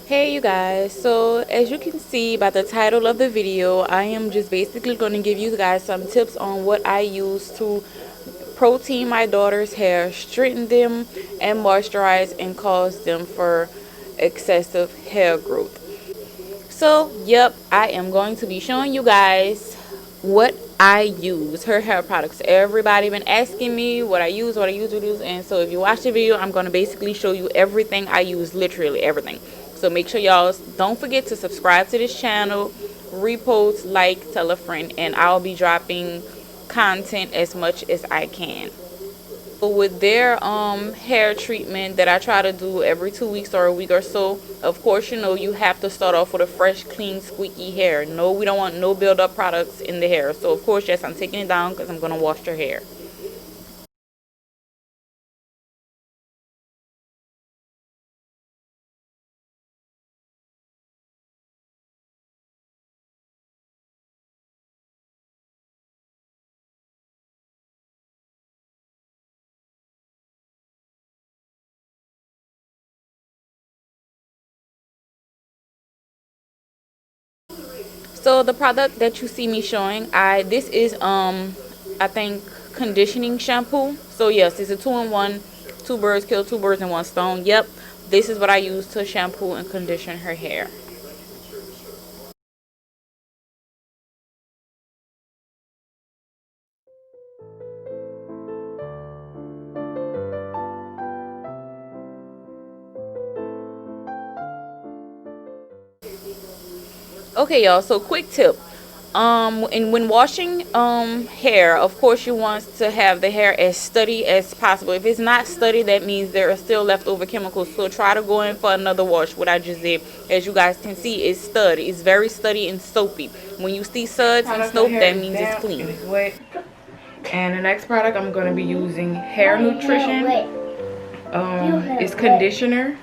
Hey you guys, so as you can see by the title of the video, I am just basically going to give you guys some tips on what I use to protein my daughter's hair, straighten them and moisturize and cause them for excessive hair growth. So yep, I am going to be showing you guys what I use, her hair products. Everybody been asking me what I use, and so if you watch the video, I'm going to basically show you everything I use, literally everything. So make sure y'all don't forget to subscribe to this channel, repost, like, tell a friend, and I'll be dropping content as much as I can. With their hair treatment that I try to do every 2 weeks or a week or so, of course, you have to start off with a fresh, clean, squeaky hair. No, we don't want no build-up products in the hair. So of course, yes, I'm taking it down because I'm going to wash your hair. So the product that you see me showing, this is I think conditioning shampoo. So yes, it's a two-in-one, two birds kill two birds in one stone. Yep, this is what I use to shampoo and condition her hair. Okay, y'all, so quick tip. And when washing hair, of course you want to have the hair as steady as possible. If it's not steady, that means there are still leftover chemicals. So try to go in for another wash. What I just did, as you guys can see, is steady. It's very steady and soapy. When you see suds and soap, that means it's clean. It's wet. And the next product I'm going to be using hair nutrition. It's conditioner.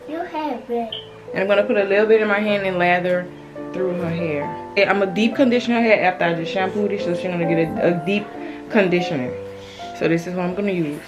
And I'm going to put a little bit in my hand and lather through her hair. I'm going to deep condition her hair after I just shampooed it, so she's going to get a deep conditioner. So this is what I'm going to use.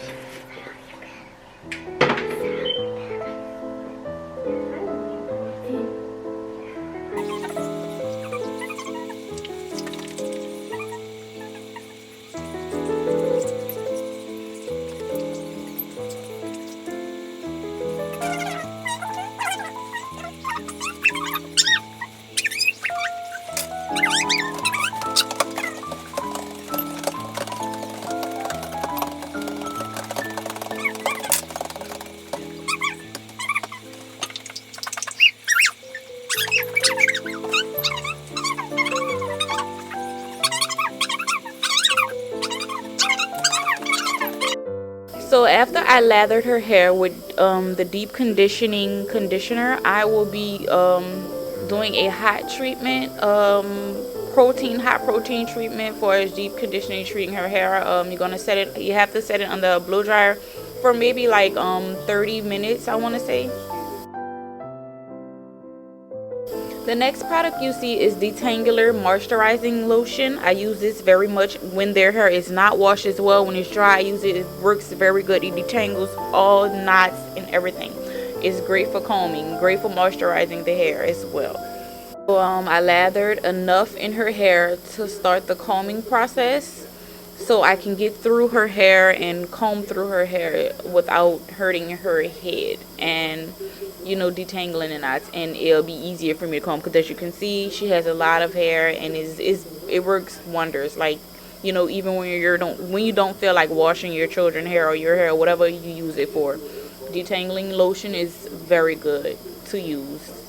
So after I lathered her hair with the deep conditioning conditioner, I will be doing a hot treatment, hot protein treatment for a deep conditioning, treating her hair. You're gonna set it. You have to set it under a blow dryer for maybe like 30 minutes, I want to say. The next product you see is Detangler Moisturizing Lotion. I use this very much when their hair is not washed as well. When it's dry, I use it. It works very good. It detangles all knots and everything. It's great for combing, great for moisturizing the hair as well. So, I lathered enough in her hair to start the combing process, so I can get through her hair and comb through her hair without hurting her head and detangling the knots, and it'll be easier for me to comb because as you can see she has a lot of hair and it works wonders. Like, even when you don't feel like washing your children's hair or your hair or whatever you use it for, detangling lotion is very good to use.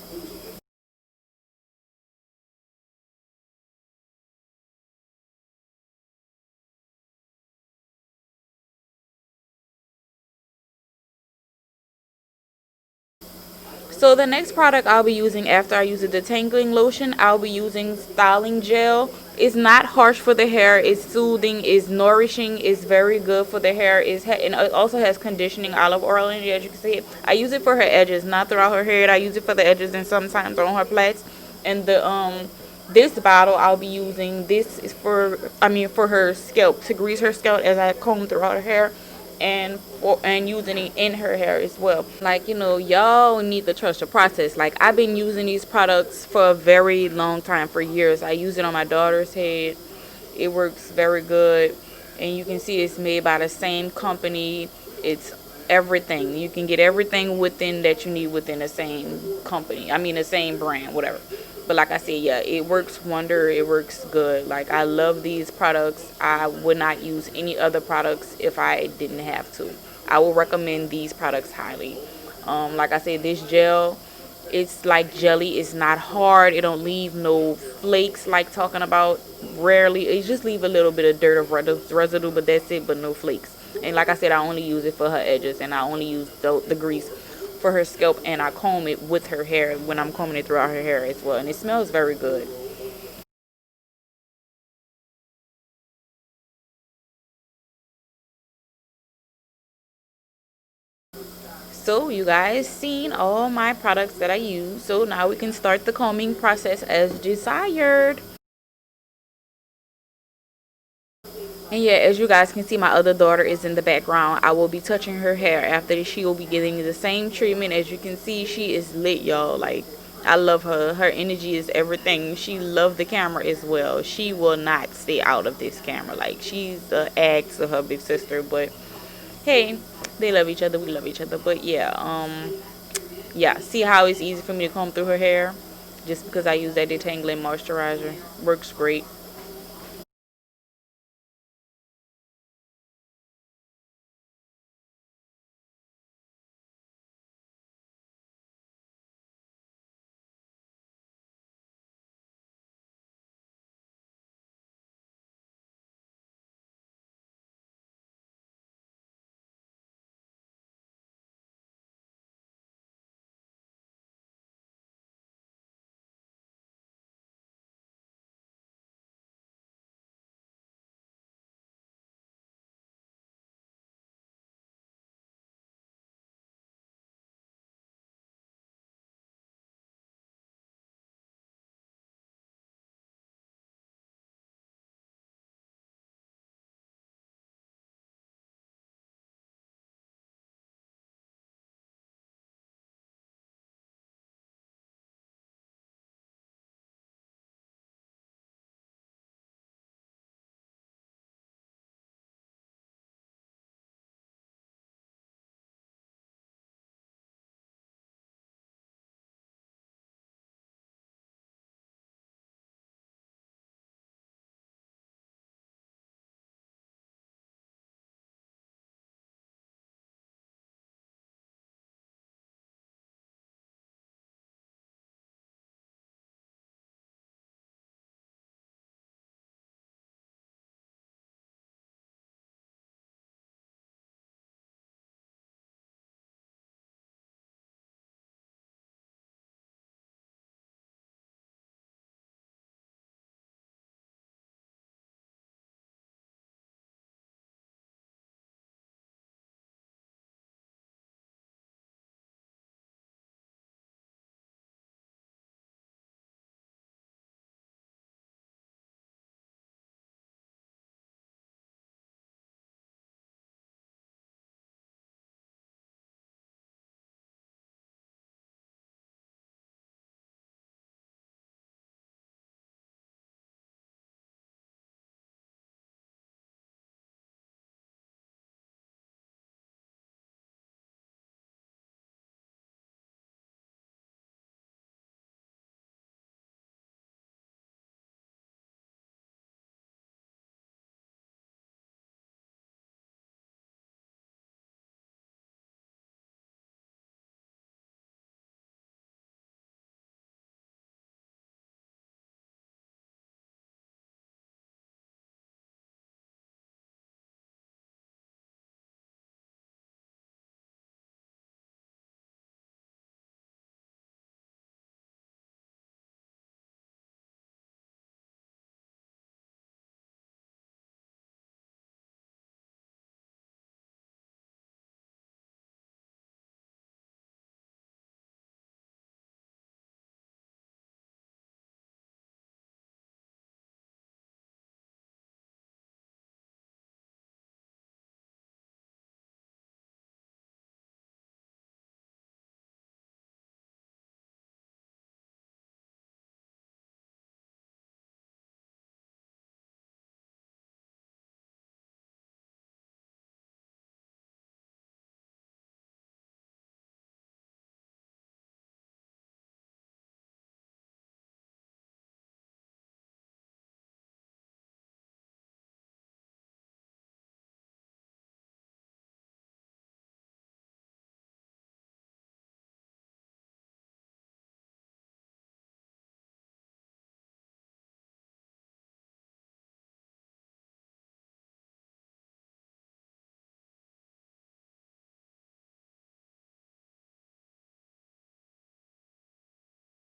So the next product I'll be using after I use the detangling lotion, I'll be using styling gel. It's not harsh for the hair. It's soothing. It's nourishing. It's very good for the hair. And it also has conditioning olive oil in it, as you can see. I use it for her edges, not throughout her hair. I use it for the edges and sometimes on her plaits. And this bottle I'll be using. This is for her scalp, to grease her scalp as I comb throughout her hair. and using it in her hair as well. Like, y'all need to trust the process. Like, I've been using these products for a very long time, for years. I use it on my daughter's head. It works very good, and you can see it's made by the same company. It's everything. You can get everything within that you need within the same company. I mean, the same brand, whatever. But like I said, yeah, it works wonder. It works good. Like, I love these products. I would not use any other products if I didn't have to. I will recommend these products highly. Like I said, this gel, it's like jelly. It's not hard. It don't leave no flakes like talking about. Rarely. It just leave a little bit of dirt of residue, but that's it, but no flakes. And like I said, I only use it for her edges, and I only use the grease for her scalp, and I comb it with her hair when I'm combing it throughout her hair as well, and it smells very good. So you guys seen all my products that I use, so now we can start the combing process as desired. And yeah, as you guys can see, my other daughter is in the background. I will be touching her hair after this. She will be getting the same treatment. As you can see, she is lit, y'all. Like, I love her. Her energy is everything. She loves the camera as well. She will not stay out of this camera. Like, she's the ex of her big sister. But hey, they love each other. We love each other. But yeah, yeah. See how it's easy for me to comb through her hair? Just because I use that detangling moisturizer. Works great.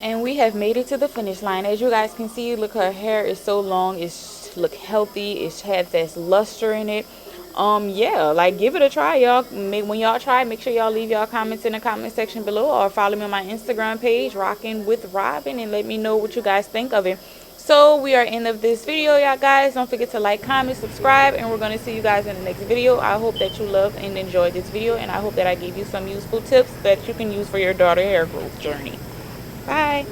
And we have made it to the finish line. As you guys can see, look, her hair is so long. It's look healthy. It has this luster in it. Yeah, like give it a try, y'all. When y'all try, make sure y'all leave y'all comments in the comment section below, or follow me on my Instagram page, Rockin' with Robin, and let me know what you guys think of it. So we are end of this video, y'all guys. Don't forget to like, comment, subscribe, and we're going to see you guys in the next video. I hope that you loved and enjoyed this video, and I hope that I gave you some useful tips that you can use for your daughter hair growth journey. Bye.